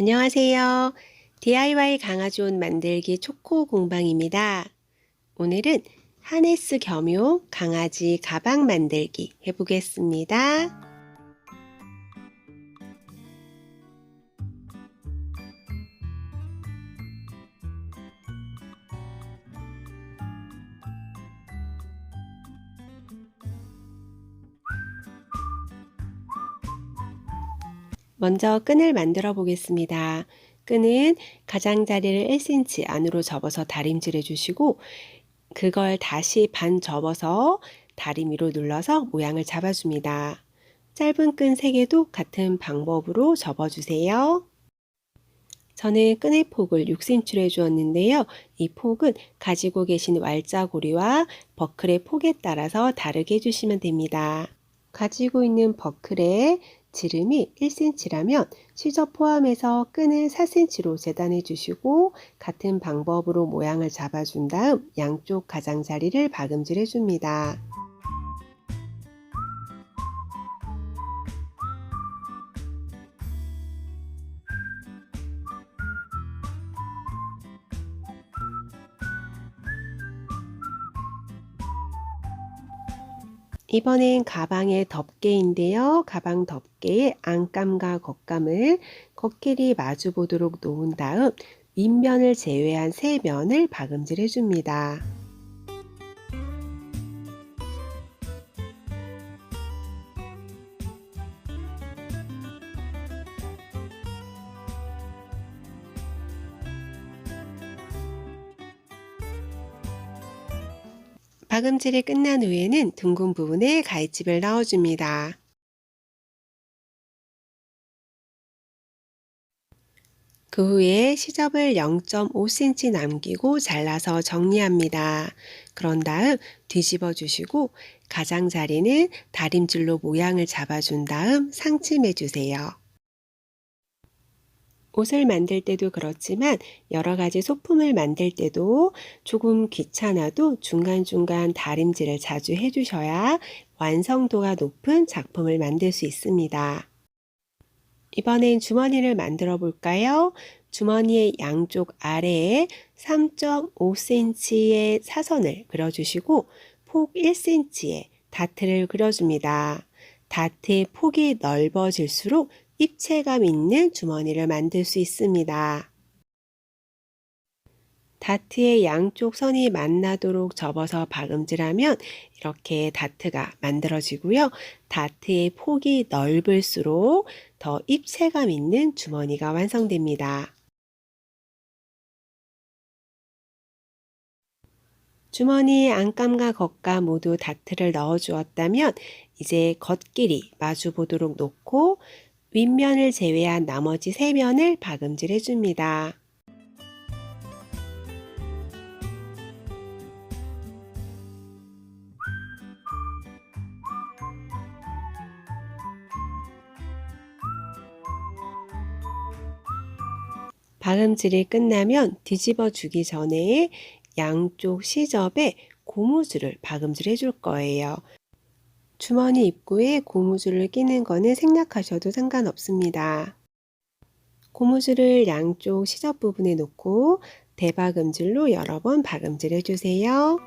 안녕하세요. DIY 강아지 옷 만들기 초코 공방입니다. 오늘은 하네스 겸용 강아지 가방 만들기 해보겠습니다. 먼저 끈을 만들어 보겠습니다. 끈은 가장자리를 1cm 안으로 접어서 다림질해 주시고 그걸 다시 반 접어서 다리미로 눌러서 모양을 잡아줍니다. 짧은 끈 3개도 같은 방법으로 접어주세요. 저는 끈의 폭을 6cm로 해주었는데요. 이 폭은 가지고 계신 왈자고리와 버클의 폭에 따라서 다르게 해주시면 됩니다. 가지고 있는 버클의 지름이 1cm라면 시접 포함해서 끈을 4cm로 재단해 주시고 같은 방법으로 모양을 잡아준 다음 양쪽 가장자리를 박음질 해줍니다. 이번엔 가방의 덮개인데요. 가방 덮개의 안감과 겉감을 겉길이 마주 보도록 놓은 다음 윗면을 제외한 3면을 박음질 해줍니다. 박음질이 끝난 후에는 둥근 부분에 가위집을 넣어줍니다. 그 후에 시접을 0.5cm 남기고 잘라서 정리합니다. 그런 다음 뒤집어 주시고 가장자리는 다림질로 모양을 잡아준 다음 상침해 주세요. 옷을 만들 때도 그렇지만 여러 가지 소품을 만들 때도 조금 귀찮아도 중간중간 다림질을 자주 해주셔야 완성도가 높은 작품을 만들 수 있습니다. 이번엔 주머니를 만들어 볼까요? 주머니의 양쪽 아래에 3.5cm의 사선을 그려주시고 폭 1cm의 다트를 그려줍니다. 다트의 폭이 넓어질수록 입체감 있는 주머니를 만들 수 있습니다. 다트의 양쪽 선이 만나도록 접어서 박음질하면 이렇게 다트가 만들어지고요. 다트의 폭이 넓을수록 더 입체감 있는 주머니가 완성됩니다. 주머니에 안감과 겉감 모두 다트를 넣어 주었다면 이제 겉길이 마주 보도록 놓고 윗면을 제외한 나머지 3면을 박음질 해줍니다. 박음질이 끝나면 뒤집어 주기 전에 양쪽 시접에 고무줄을 박음질 해줄 거예요. 주머니 입구에 고무줄을 끼는 거는 생략하셔도 상관없습니다. 고무줄을 양쪽 시접 부분에 놓고 대박음질로 여러 번 박음질 해주세요.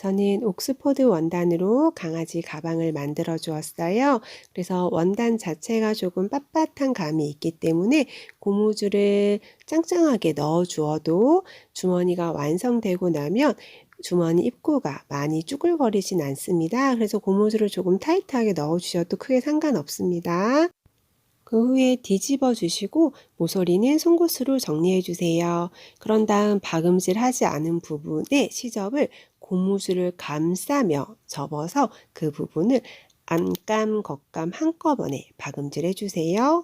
저는 옥스포드 원단으로 강아지 가방을 만들어 주었어요. 그래서 원단 자체가 조금 빳빳한 감이 있기 때문에 고무줄을 짱짱하게 넣어 주어도 주머니가 완성되고 나면 주머니 입구가 많이 쭈글거리진 않습니다. 그래서 고무줄을 조금 타이트하게 넣어 주셔도 크게 상관없습니다. 그 후에 뒤집어 주시고 모서리는 송곳으로 정리해 주세요. 그런 다음 박음질 하지 않은 부분에 시접을 고무줄을 감싸며 접어서 그 부분을 안감, 겉감 한꺼번에 박음질 해주세요.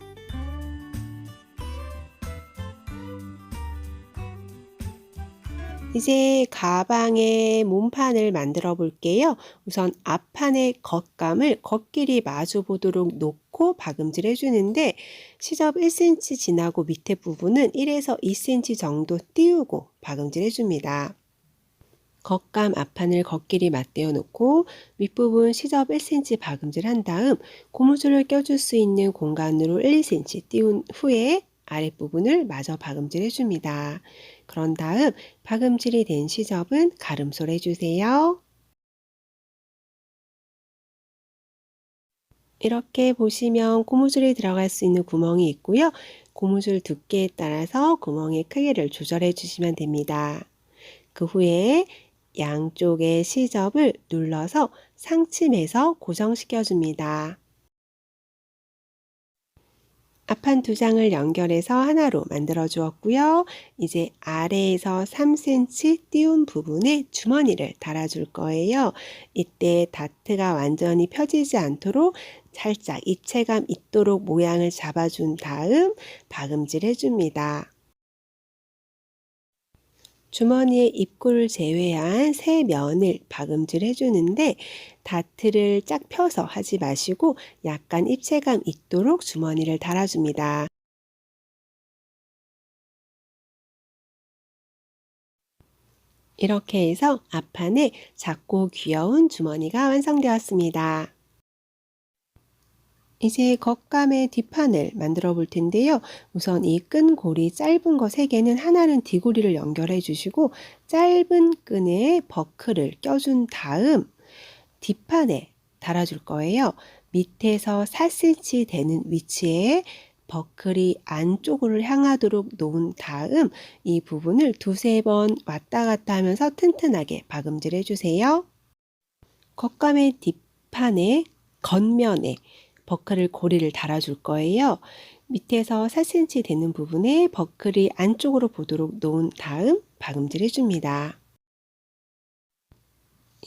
이제 가방의 몸판을 만들어 볼게요. 우선 앞판의 겉감을 겉길이 마주 보도록 놓고 박음질 해주는데 시접 1cm 지나고 밑에 부분은 1에서 2cm 정도 띄우고 박음질 해줍니다. 겉감 앞판을 겉길이 맞대어 놓고 윗부분 시접 1cm 박음질 한 다음 고무줄을 껴줄 수 있는 공간으로 1, 2cm 띄운 후에 아랫부분을 마저 박음질 해줍니다. 그런 다음 박음질이 된 시접은 가름솔 해주세요. 이렇게 보시면 고무줄이 들어갈 수 있는 구멍이 있고요. 고무줄 두께에 따라서 구멍의 크기를 조절해 주시면 됩니다. 그 후에 양쪽의 시접을 눌러서 상침해서 고정시켜 줍니다. 앞판 두 장을 연결해서 하나로 만들어 주었고요. 이제 아래에서 3cm 띄운 부분에 주머니를 달아줄 거예요. 이때 다트가 완전히 펴지지 않도록 살짝 입체감 있도록 모양을 잡아준 다음 박음질 해줍니다. 주머니의 입구를 제외한 세 면을 박음질 해주는데 다트를 쫙 펴서 하지 마시고 약간 입체감 있도록 주머니를 달아줍니다. 이렇게 해서 앞판에 작고 귀여운 주머니가 완성되었습니다. 이제 겉감의 뒷판을 만들어 볼 텐데요. 우선 이 끈고리 짧은 거 3개는 하나는 뒤고리를 연결해 주시고 짧은 끈에 버클을 껴준 다음 뒷판에 달아줄 거예요. 밑에서 4cm 되는 위치에 버클이 안쪽으로 향하도록 놓은 다음 이 부분을 두세 번 왔다 갔다 하면서 튼튼하게 박음질 해주세요. 겉감의 뒷판에 겉면에 버클을 고리를 달아줄 거예요. 밑에서 4cm 되는 부분에 버클이 안쪽으로 보도록 놓은 다음 박음질 해줍니다.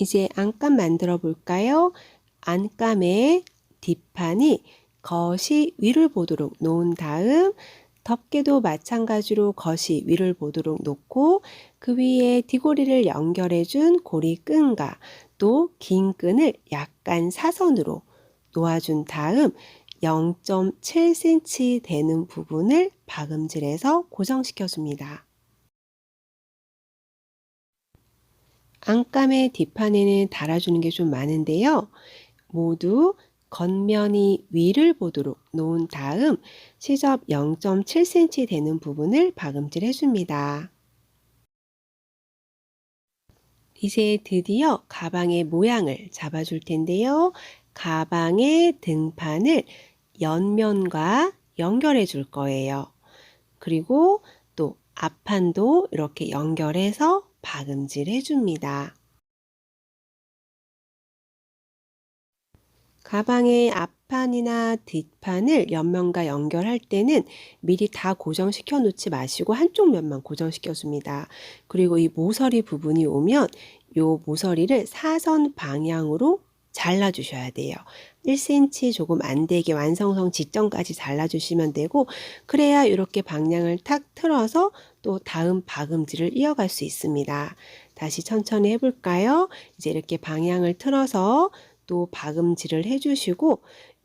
이제 안감 만들어 볼까요? 안감의 뒷판이 겉이 위를 보도록 놓은 다음 덮개도 마찬가지로 겉이 위를 보도록 놓고 그 위에 뒤고리를 연결해 준 고리끈과 또 긴 끈을 약간 사선으로 놓아준 다음 0.7cm 되는 부분을 박음질해서 고정시켜 줍니다. 안감의 뒷판에는 달아주는 게 좀 많은데요. 모두 겉면이 위를 보도록 놓은 다음 시접 0.7cm 되는 부분을 박음질 해줍니다. 이제 드디어 가방의 모양을 잡아줄 텐데요. 가방의 등판을 옆면과 연결해 줄 거예요. 그리고 또 앞판도 이렇게 연결해서 박음질 해줍니다. 가방의 앞판이나 뒷판을 옆면과 연결할 때는 미리 다 고정시켜 놓지 마시고 한쪽 면만 고정시켜 줍니다. 그리고 이 모서리 부분이 오면 이 모서리를 사선 방향으로 잘라 주셔야 돼요. 1cm 조금 안 되게 완성선 지점까지 잘라 주시면 되고 그래야 이렇게 방향을 탁 틀어서 또 다음 박음질을 이어갈 수 있습니다. 다시 천천히 해볼까요? 이제 이렇게 방향을 틀어서 또 박음질을 해주시고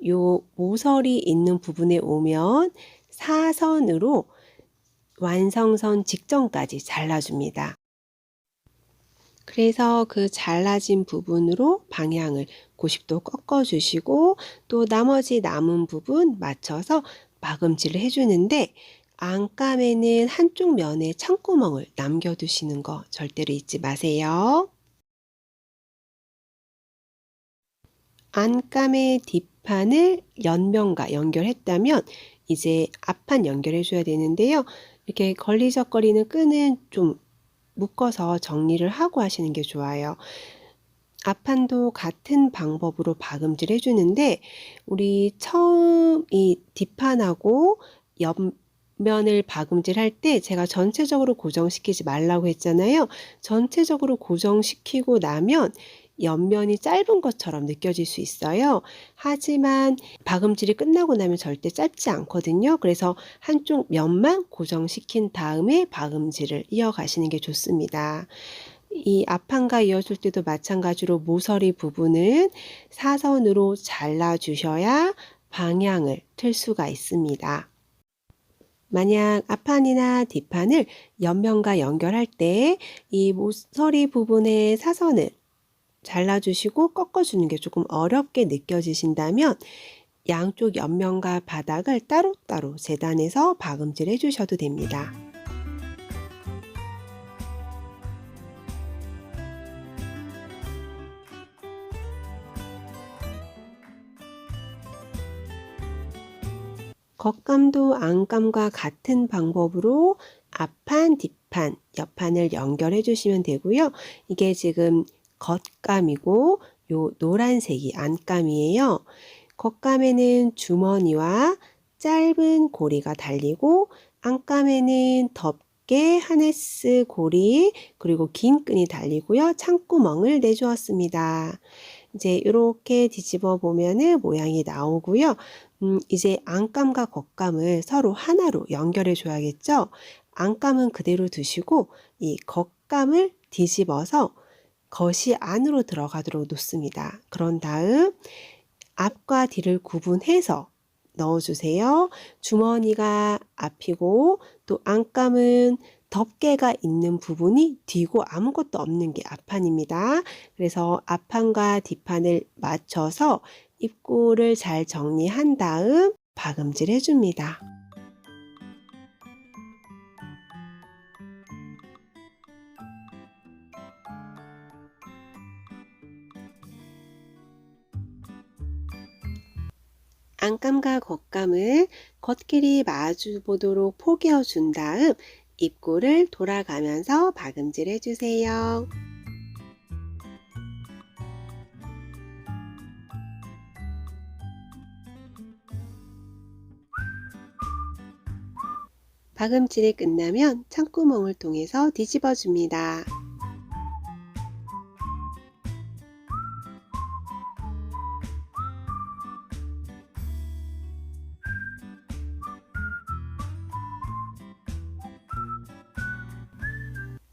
요 모서리 있는 부분에 오면 사선으로 완성선 직전까지 잘라줍니다. 그래서 그 잘라진 부분으로 방향을 90도 꺾어주시고 또 나머지 남은 부분 맞춰서 박음질을 해주는데 안감에는 한쪽 면에 창구멍을 남겨두시는 거 절대로 잊지 마세요. 안감의 뒷판을 옆면과 연결했다면 이제 앞판 연결해 줘야 되는데요. 이렇게 걸리적거리는 끈은 좀 묶어서 정리를 하고 하시는 게 좋아요. 앞판도 같은 방법으로 박음질 해주는데 우리 처음 이 뒷판하고 옆면을 박음질 할 때 제가 전체적으로 고정시키지 말라고 했잖아요. 전체적으로 고정시키고 나면 옆면이 짧은 것처럼 느껴질 수 있어요. 하지만 박음질이 끝나고 나면 절대 짧지 않거든요. 그래서 한쪽 면만 고정시킨 다음에 박음질을 이어가시는 게 좋습니다. 이 앞판과 이어줄 때도 마찬가지로 모서리 부분은 사선으로 잘라주셔야 방향을 틀 수가 있습니다. 만약 앞판이나 뒷판을 옆면과 연결할 때 이 모서리 부분의 사선을 잘라주시고 꺾어주는 게 조금 어렵게 느껴지신다면 양쪽 옆면과 바닥을 따로따로 재단해서 박음질 해주셔도 됩니다. 겉감도 안감과 같은 방법으로 앞판, 뒷판, 옆판을 연결해 주시면 되고요. 이게 지금 겉감이고 요 노란색이 안감이에요. 겉감에는 주머니와 짧은 고리가 달리고 안감에는 덮개, 하네스 고리, 그리고 긴 끈이 달리고요. 창구멍을 내주었습니다. 이제 이렇게 뒤집어 보면은 모양이 나오고요. 이제 안감과 겉감을 서로 하나로 연결해 줘야겠죠? 안감은 그대로 두시고 이 겉감을 뒤집어서 겉이 안으로 들어가도록 놓습니다. 그런 다음 앞과 뒤를 구분해서 넣어주세요. 주머니가 앞이고 또 안감은 덮개가 있는 부분이 뒤고 아무것도 없는 게 앞판입니다. 그래서 앞판과 뒷판을 맞춰서 입구를 잘 정리한 다음 박음질 해줍니다. 안감과 겉감을 겉길이 마주 보도록 포개어 준 다음 입구를 돌아가면서 박음질 해주세요. 박음질이 끝나면 창구멍을 통해서 뒤집어 줍니다.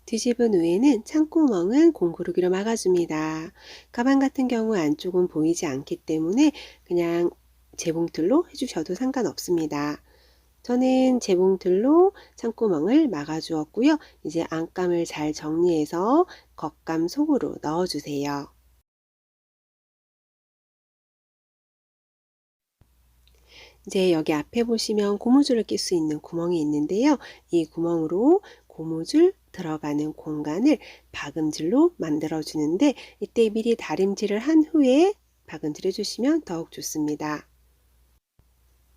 뒤집은 후에는 창구멍은 공구르기로 막아줍니다. 가방 같은 경우 안쪽은 보이지 않기 때문에 그냥 재봉틀로 해주셔도 상관없습니다. 저는 재봉틀로 창구멍을 막아주었고요. 이제 안감을 잘 정리해서 겉감 속으로 넣어주세요. 이제 여기 앞에 보시면 고무줄을 낄 수 있는 구멍이 있는데요. 이 구멍으로 고무줄 들어가는 공간을 박음질로 만들어 주는데 이때 미리 다림질을 한 후에 박음질 해주시면 더욱 좋습니다.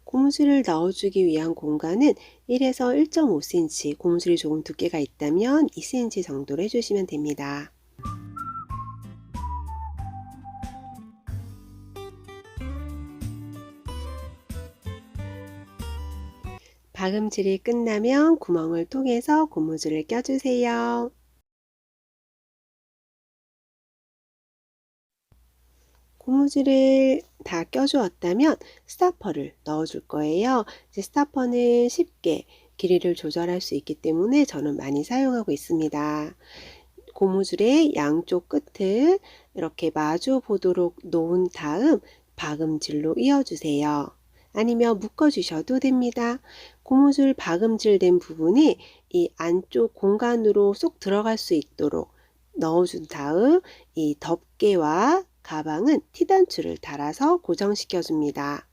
고무줄을 넣어주기 위한 공간은 1에서 1.5cm, 고무줄이 조금 두께가 있다면 2cm 정도로 해주시면 됩니다. 박음질이 끝나면 구멍을 통해서 고무줄을 껴주세요. 고무줄을 다 껴주었다면 스타퍼를 넣어줄 거예요. 이제 스타퍼는 쉽게 길이를 조절할 수 있기 때문에 저는 많이 사용하고 있습니다. 고무줄의 양쪽 끝을 이렇게 마주 보도록 놓은 다음 박음질로 이어주세요. 아니면 묶어주셔도 됩니다. 고무줄 박음질된 부분이 이 안쪽 공간으로 쏙 들어갈 수 있도록 넣어준 다음 이 덮개와 가방은 티단추를 달아서 고정시켜 줍니다.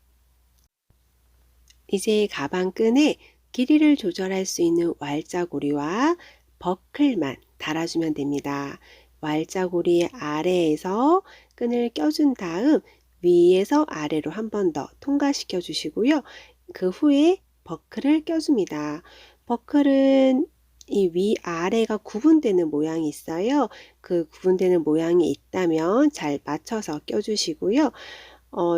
이제 가방 끈에 길이를 조절할 수 있는 왈자고리와 버클만 달아주면 됩니다. 왈자고리 아래에서 끈을 껴준 다음 위에서 아래로 한 번 더 통과시켜 주시고요. 그 후에 버클을 껴줍니다. 버클은 이 위아래가 구분되는 모양이 있어요. 그 구분되는 모양이 있다면 잘 맞춰서 껴주시고요.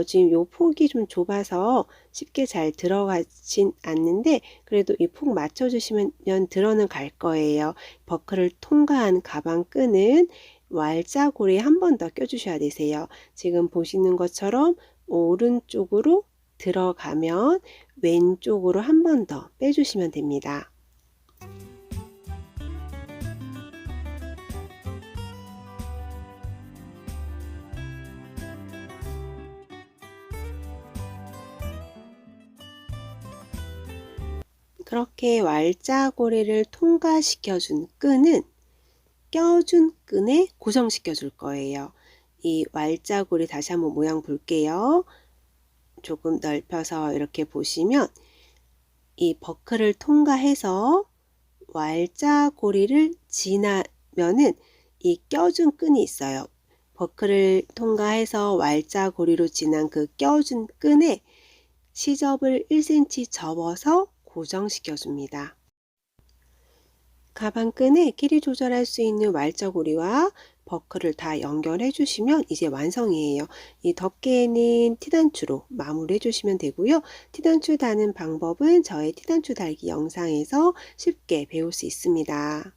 지금 요 폭이 좀 좁아서 쉽게 잘 들어가진 않는데 그래도 이 폭 맞춰주시면 들어는 갈 거예요. 버클을 통과한 가방 끈은 왈자고리에 한 번 더 껴주셔야 되세요. 지금 보시는 것처럼 오른쪽으로 들어가면 왼쪽으로 한 번 더 빼주시면 됩니다. 그렇게 왈자고리를 통과시켜준 끈은 껴준 끈에 고정시켜 줄 거예요. 이 왈자고리 다시 한번 모양 볼게요. 조금 넓혀서 이렇게 보시면 이 버클을 통과해서 왈자고리를 지나면은 이 껴준 끈이 있어요. 버클을 통과해서 왈자고리로 지난 그 껴준 끈에 시접을 1cm 접어서 고정시켜 줍니다. 가방끈에 길이 조절할 수 있는 왈자고리와 버클을 다 연결해 주시면 이제 완성이에요. 이 덮개는 티단추로 마무리해 주시면 되고요. 티단추 다는 방법은 저의 티단추 달기 영상에서 쉽게 배울 수 있습니다.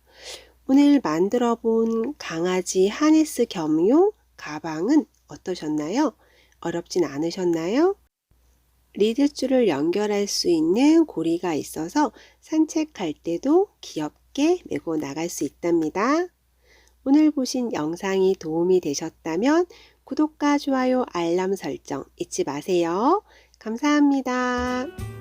오늘 만들어 본 강아지 하네스 겸용 가방은 어떠셨나요? 어렵진 않으셨나요? 리드줄을 연결할 수 있는 고리가 있어서 산책할 때도 귀엽게 메고 나갈 수 있답니다. 오늘 보신 영상이 도움이 되셨다면 구독과 좋아요, 알람 설정 잊지 마세요. 감사합니다.